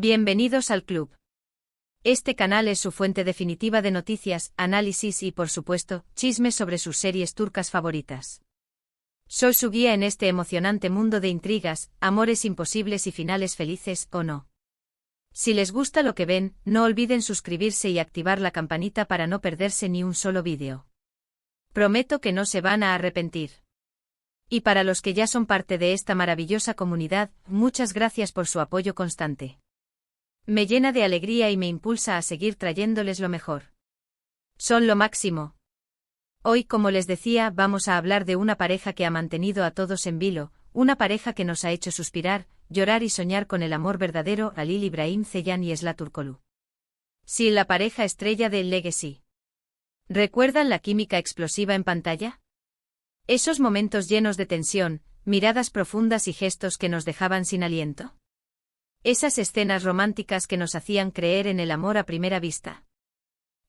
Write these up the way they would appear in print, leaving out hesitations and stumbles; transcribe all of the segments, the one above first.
Bienvenidos al club. Este canal es su fuente definitiva de noticias, análisis y, por supuesto, chismes sobre sus series turcas favoritas. Soy su guía en este emocionante mundo de intrigas, amores imposibles y finales felices, ¿o no? Si les gusta lo que ven, no olviden suscribirse y activar la campanita para no perderse ni un solo vídeo. Prometo que no se van a arrepentir. Y para los que ya son parte de esta maravillosa comunidad, muchas gracias por su apoyo constante. Me llena de alegría y me impulsa a seguir trayéndoles lo mejor. Son lo máximo. Hoy, como les decía, vamos a hablar de una pareja que ha mantenido a todos en vilo, una pareja que nos ha hecho suspirar, llorar y soñar con el amor verdadero, Halil İbrahim Ceylan y Esra Turkoglu. Sí, la pareja estrella de Legacy. ¿Recuerdan la química explosiva en pantalla? Esos momentos llenos de tensión, miradas profundas y gestos que nos dejaban sin aliento. Esas escenas románticas que nos hacían creer en el amor a primera vista.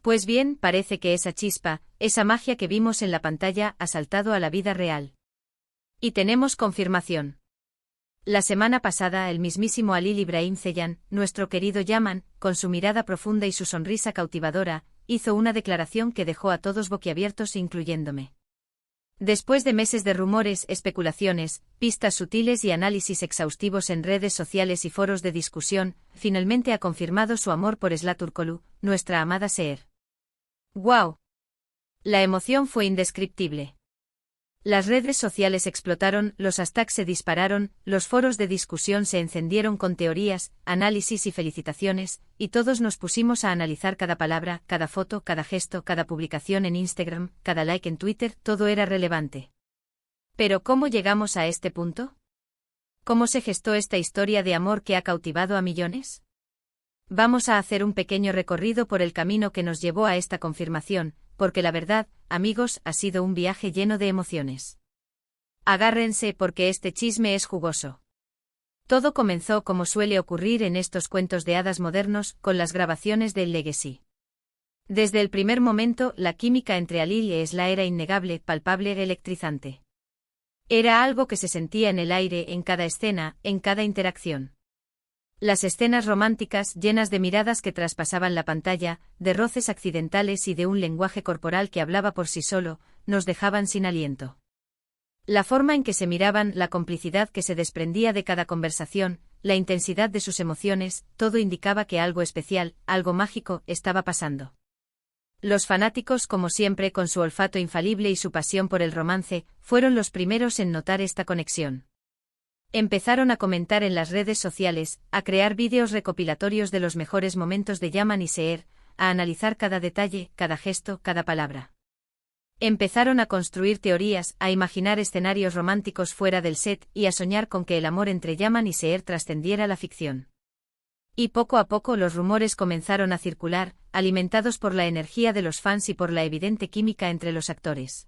Pues bien, parece que esa chispa, esa magia que vimos en la pantalla ha saltado a la vida real. Y tenemos confirmación. La semana pasada el mismísimo Halil İbrahim Ceylan, nuestro querido Yaman, con su mirada profunda y su sonrisa cautivadora, hizo una declaración que dejó a todos boquiabiertos incluyéndome. Después de meses de rumores, especulaciones, pistas sutiles y análisis exhaustivos en redes sociales y foros de discusión, finalmente ha confirmado su amor por Esra Turkoglu, nuestra amada Seher. ¡Guau! La emoción fue indescriptible. Las redes sociales explotaron, los hashtags se dispararon, los foros de discusión se encendieron con teorías, análisis y felicitaciones, y todos nos pusimos a analizar cada palabra, cada foto, cada gesto, cada publicación en Instagram, cada like en Twitter, todo era relevante. Pero ¿cómo llegamos a este punto? ¿Cómo se gestó esta historia de amor que ha cautivado a millones? Vamos a hacer un pequeño recorrido por el camino que nos llevó a esta confirmación, porque la verdad, amigos, ha sido un viaje lleno de emociones. Agárrense porque este chisme es jugoso. Todo comenzó como suele ocurrir en estos cuentos de hadas modernos, con las grabaciones de Legacy. Desde el primer momento, la química entre Halil y Esra era innegable, palpable, electrizante. Era algo que se sentía en el aire, en cada escena, en cada interacción. Las escenas románticas, llenas de miradas que traspasaban la pantalla, de roces accidentales y de un lenguaje corporal que hablaba por sí solo, nos dejaban sin aliento. La forma en que se miraban, la complicidad que se desprendía de cada conversación, la intensidad de sus emociones, todo indicaba que algo especial, algo mágico, estaba pasando. Los fanáticos, como siempre, con su olfato infalible y su pasión por el romance, fueron los primeros en notar esta conexión. Empezaron a comentar en las redes sociales, a crear vídeos recopilatorios de los mejores momentos de Yaman y Seher, a analizar cada detalle, cada gesto, cada palabra. Empezaron a construir teorías, a imaginar escenarios románticos fuera del set y a soñar con que el amor entre Yaman y Seher trascendiera la ficción. Y poco a poco los rumores comenzaron a circular, alimentados por la energía de los fans y por la evidente química entre los actores.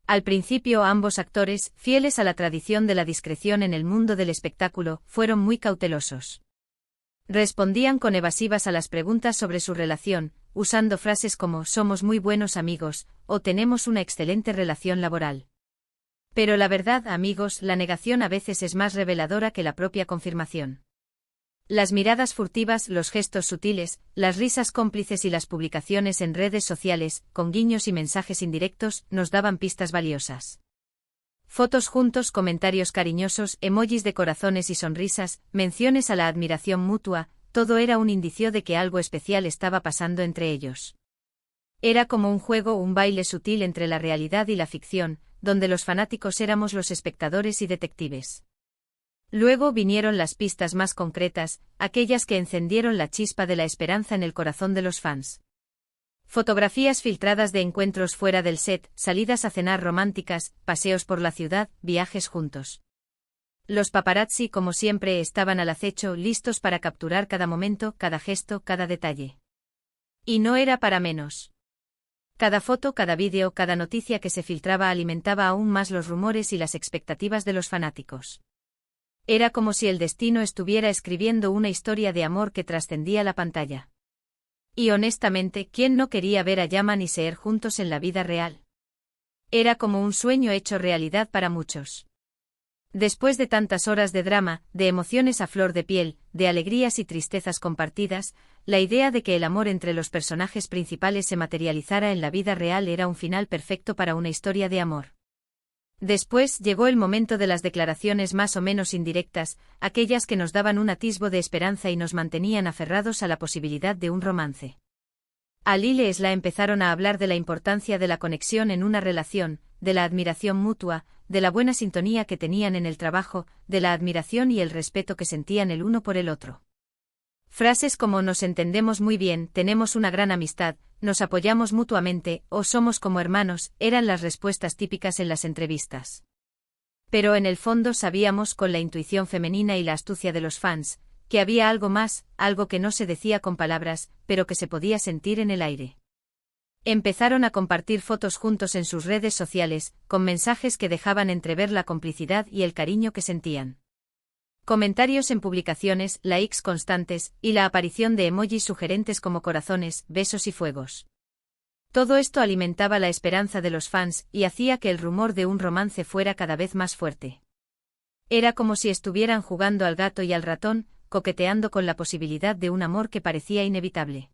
Al principio ambos actores, fieles a la tradición de la discreción en el mundo del espectáculo, fueron muy cautelosos. Respondían con evasivas a las preguntas sobre su relación, usando frases como «somos muy buenos amigos» o «tenemos una excelente relación laboral». Pero la verdad, amigos, la negación a veces es más reveladora que la propia confirmación. Las miradas furtivas, los gestos sutiles, las risas cómplices y las publicaciones en redes sociales, con guiños y mensajes indirectos, nos daban pistas valiosas. Fotos juntos, comentarios cariñosos, emojis de corazones y sonrisas, menciones a la admiración mutua, todo era un indicio de que algo especial estaba pasando entre ellos. Era como un juego, un baile sutil entre la realidad y la ficción, donde los fanáticos éramos los espectadores y detectives. Luego vinieron las pistas más concretas, aquellas que encendieron la chispa de la esperanza en el corazón de los fans. Fotografías filtradas de encuentros fuera del set, salidas a cenar románticas, paseos por la ciudad, viajes juntos. Los paparazzi, como siempre, estaban al acecho, listos para capturar cada momento, cada gesto, cada detalle. Y no era para menos. Cada foto, cada vídeo, cada noticia que se filtraba alimentaba aún más los rumores y las expectativas de los fanáticos. Era como si el destino estuviera escribiendo una historia de amor que trascendía la pantalla. Y honestamente, ¿quién no quería ver a Yaman y Seher juntos en la vida real? Era como un sueño hecho realidad para muchos. Después de tantas horas de drama, de emociones a flor de piel, de alegrías y tristezas compartidas, la idea de que el amor entre los personajes principales se materializara en la vida real era un final perfecto para una historia de amor. Después llegó el momento de las declaraciones más o menos indirectas, aquellas que nos daban un atisbo de esperanza y nos mantenían aferrados a la posibilidad de un romance. Alil y Esla empezaron a hablar de la importancia de la conexión en una relación, de la admiración mutua, de la buena sintonía que tenían en el trabajo, de la admiración y el respeto que sentían el uno por el otro. Frases como nos entendemos muy bien, tenemos una gran amistad, nos apoyamos mutuamente, o somos como hermanos, eran las respuestas típicas en las entrevistas. Pero en el fondo sabíamos con la intuición femenina y la astucia de los fans, que había algo más, algo que no se decía con palabras, pero que se podía sentir en el aire. Empezaron a compartir fotos juntos en sus redes sociales, con mensajes que dejaban entrever la complicidad y el cariño que sentían. Comentarios en publicaciones, likes constantes, y la aparición de emojis sugerentes como corazones, besos y fuegos. Todo esto alimentaba la esperanza de los fans y hacía que el rumor de un romance fuera cada vez más fuerte. Era como si estuvieran jugando al gato y al ratón, coqueteando con la posibilidad de un amor que parecía inevitable.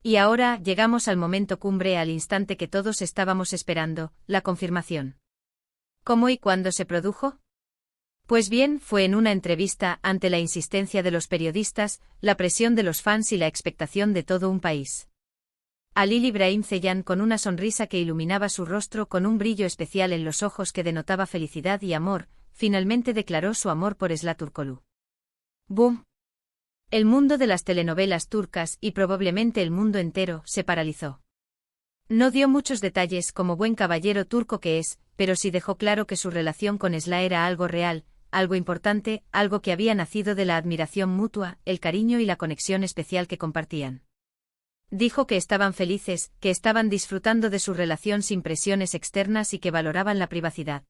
Y ahora llegamos al momento cumbre, al instante que todos estábamos esperando, la confirmación. ¿Cómo y cuándo se produjo? Pues bien, fue en una entrevista, ante la insistencia de los periodistas, la presión de los fans y la expectación de todo un país. Alil Ibrahim Ceylan, con una sonrisa que iluminaba su rostro, con un brillo especial en los ojos que denotaba felicidad y amor, finalmente declaró su amor por Esla Turkoglu. ¡Boom! El mundo de las telenovelas turcas, y probablemente el mundo entero, se paralizó. No dio muchos detalles como buen caballero turco que es, pero sí dejó claro que su relación con Esla era algo real, algo importante, algo que había nacido de la admiración mutua, el cariño y la conexión especial que compartían. Dijo que estaban felices, que estaban disfrutando de su relación sin presiones externas y que valoraban la privacidad.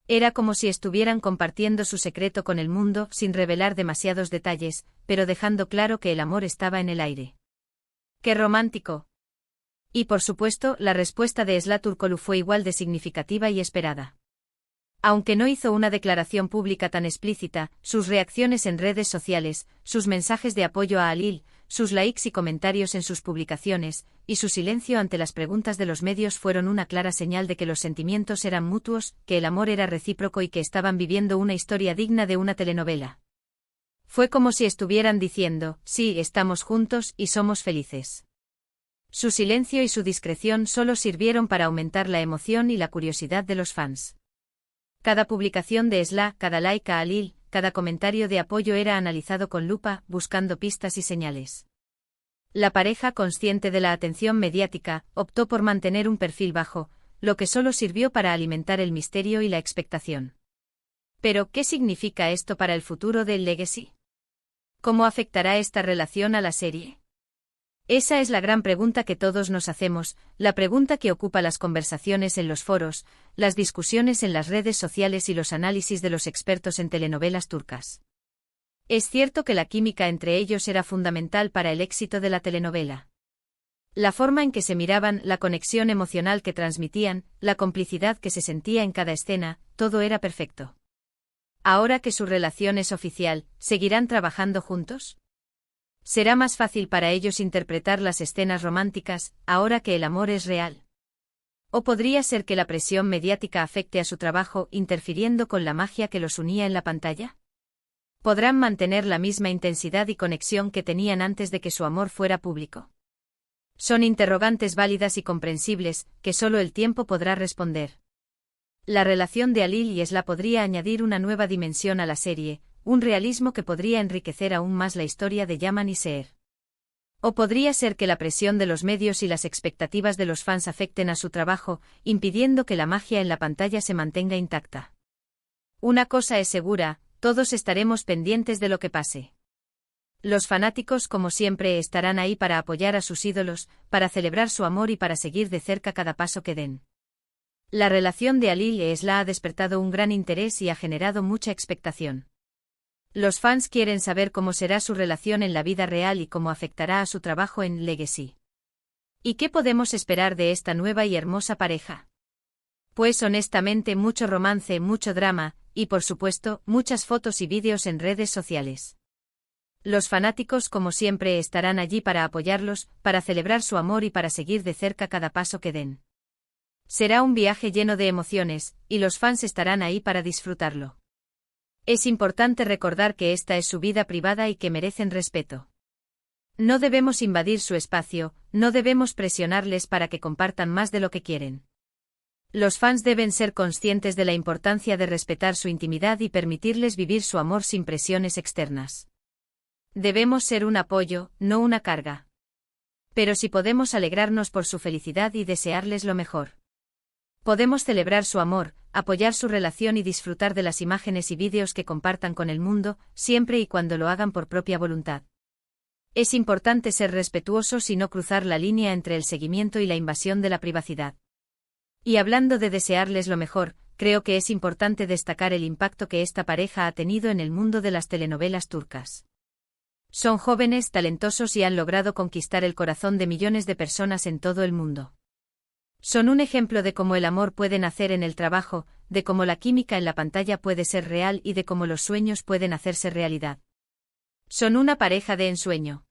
Era como si estuvieran compartiendo su secreto con el mundo, sin revelar demasiados detalles, pero dejando claro que el amor estaba en el aire. ¡Qué romántico! Y por supuesto, la respuesta de Esla Turkoglu fue igual de significativa y esperada. Aunque no hizo una declaración pública tan explícita, sus reacciones en redes sociales, sus mensajes de apoyo a Alil, sus likes y comentarios en sus publicaciones, y su silencio ante las preguntas de los medios fueron una clara señal de que los sentimientos eran mutuos, que el amor era recíproco y que estaban viviendo una historia digna de una telenovela. Fue como si estuvieran diciendo, sí, estamos juntos y somos felices. Su silencio y su discreción solo sirvieron para aumentar la emoción y la curiosidad de los fans. Cada publicación de Esla, cada like a Alil, cada comentario de apoyo era analizado con lupa, buscando pistas y señales. La pareja, consciente de la atención mediática, optó por mantener un perfil bajo, lo que solo sirvió para alimentar el misterio y la expectación. Pero, ¿qué significa esto para el futuro del Legacy? ¿Cómo afectará esta relación a la serie? Esa es la gran pregunta que todos nos hacemos, la pregunta que ocupa las conversaciones en los foros, las discusiones en las redes sociales y los análisis de los expertos en telenovelas turcas. Es cierto que la química entre ellos era fundamental para el éxito de la telenovela. La forma en que se miraban, la conexión emocional que transmitían, la complicidad que se sentía en cada escena, todo era perfecto. Ahora que su relación es oficial, ¿seguirán trabajando juntos? ¿Será más fácil para ellos interpretar las escenas románticas, ahora que el amor es real? ¿O podría ser que la presión mediática afecte a su trabajo, interfiriendo con la magia que los unía en la pantalla? ¿Podrán mantener la misma intensidad y conexión que tenían antes de que su amor fuera público? Son interrogantes válidas y comprensibles, que solo el tiempo podrá responder. La relación de Alil y Esla podría añadir una nueva dimensión a la serie, un realismo que podría enriquecer aún más la historia de Yaman y Seher. O podría ser que la presión de los medios y las expectativas de los fans afecten a su trabajo, impidiendo que la magia en la pantalla se mantenga intacta. Una cosa es segura, todos estaremos pendientes de lo que pase. Los fanáticos, como siempre, estarán ahí para apoyar a sus ídolos, para celebrar su amor y para seguir de cerca cada paso que den. La relación de Alil y Esla ha despertado un gran interés y ha generado mucha expectación. Los fans quieren saber cómo será su relación en la vida real y cómo afectará a su trabajo en Legacy. ¿Y qué podemos esperar de esta nueva y hermosa pareja? Pues honestamente mucho romance, mucho drama, y por supuesto, muchas fotos y vídeos en redes sociales. Los fanáticos, como siempre, estarán allí para apoyarlos, para celebrar su amor y para seguir de cerca cada paso que den. Será un viaje lleno de emociones, y los fans estarán ahí para disfrutarlo. Es importante recordar que esta es su vida privada y que merecen respeto. No debemos invadir su espacio, no debemos presionarles para que compartan más de lo que quieren. Los fans deben ser conscientes de la importancia de respetar su intimidad y permitirles vivir su amor sin presiones externas. Debemos ser un apoyo, no una carga. Pero si podemos alegrarnos por su felicidad y desearles lo mejor. Podemos celebrar su amor, apoyar su relación y disfrutar de las imágenes y vídeos que compartan con el mundo, siempre y cuando lo hagan por propia voluntad. Es importante ser respetuosos y no cruzar la línea entre el seguimiento y la invasión de la privacidad. Y hablando de desearles lo mejor, creo que es importante destacar el impacto que esta pareja ha tenido en el mundo de las telenovelas turcas. Son jóvenes, talentosos y han logrado conquistar el corazón de millones de personas en todo el mundo. Son un ejemplo de cómo el amor puede nacer en el trabajo, de cómo la química en la pantalla puede ser real y de cómo los sueños pueden hacerse realidad. Son una pareja de ensueño.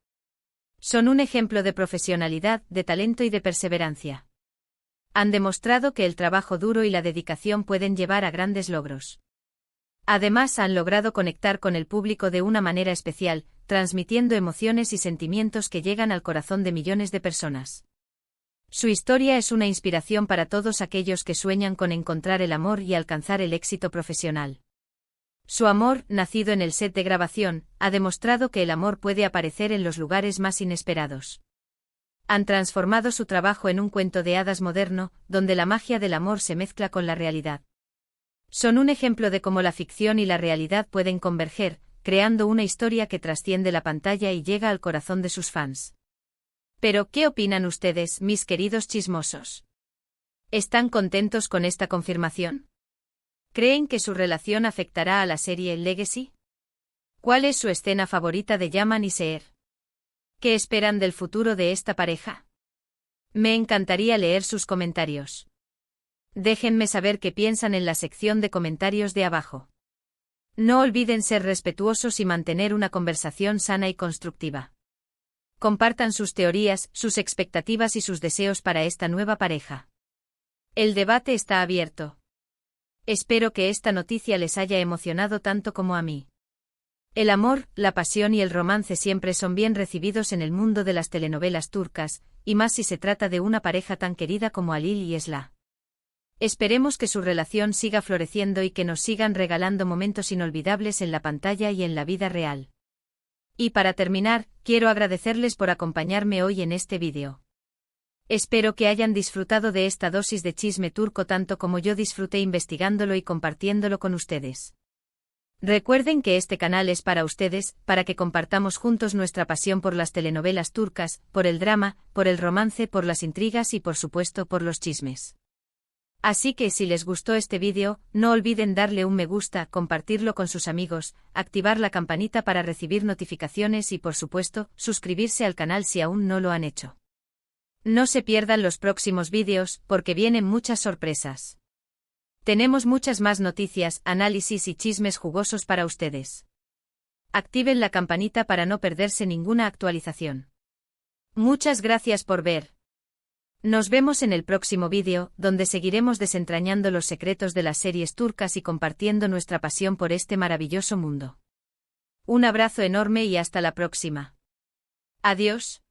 Son un ejemplo de profesionalidad, de talento y de perseverancia. Han demostrado que el trabajo duro y la dedicación pueden llevar a grandes logros. Además, han logrado conectar con el público de una manera especial, transmitiendo emociones y sentimientos que llegan al corazón de millones de personas. Su historia es una inspiración para todos aquellos que sueñan con encontrar el amor y alcanzar el éxito profesional. Su amor, nacido en el set de grabación, ha demostrado que el amor puede aparecer en los lugares más inesperados. Han transformado su trabajo en un cuento de hadas moderno, donde la magia del amor se mezcla con la realidad. Son un ejemplo de cómo la ficción y la realidad pueden converger, creando una historia que trasciende la pantalla y llega al corazón de sus fans. Pero, ¿qué opinan ustedes, mis queridos chismosos? ¿Están contentos con esta confirmación? ¿Creen que su relación afectará a la serie Legacy? ¿Cuál es su escena favorita de Yaman y Seher? ¿Qué esperan del futuro de esta pareja? Me encantaría leer sus comentarios. Déjenme saber qué piensan en la sección de comentarios de abajo. No olviden ser respetuosos y mantener una conversación sana y constructiva. Compartan sus teorías, sus expectativas y sus deseos para esta nueva pareja. El debate está abierto. Espero que esta noticia les haya emocionado tanto como a mí. El amor, la pasión y el romance siempre son bien recibidos en el mundo de las telenovelas turcas, y más si se trata de una pareja tan querida como Halil y Esla. Esperemos que su relación siga floreciendo y que nos sigan regalando momentos inolvidables en la pantalla y en la vida real. Y para terminar, quiero agradecerles por acompañarme hoy en este vídeo. Espero que hayan disfrutado de esta dosis de chisme turco tanto como yo disfruté investigándolo y compartiéndolo con ustedes. Recuerden que este canal es para ustedes, para que compartamos juntos nuestra pasión por las telenovelas turcas, por el drama, por el romance, por las intrigas y por supuesto por los chismes. Así que si les gustó este vídeo, no olviden darle un me gusta, compartirlo con sus amigos, activar la campanita para recibir notificaciones y por supuesto, suscribirse al canal si aún no lo han hecho. No se pierdan los próximos vídeos, porque vienen muchas sorpresas. Tenemos muchas más noticias, análisis y chismes jugosos para ustedes. Activen la campanita para no perderse ninguna actualización. Muchas gracias por ver. Nos vemos en el próximo vídeo, donde seguiremos desentrañando los secretos de las series turcas y compartiendo nuestra pasión por este maravilloso mundo. Un abrazo enorme y hasta la próxima. Adiós.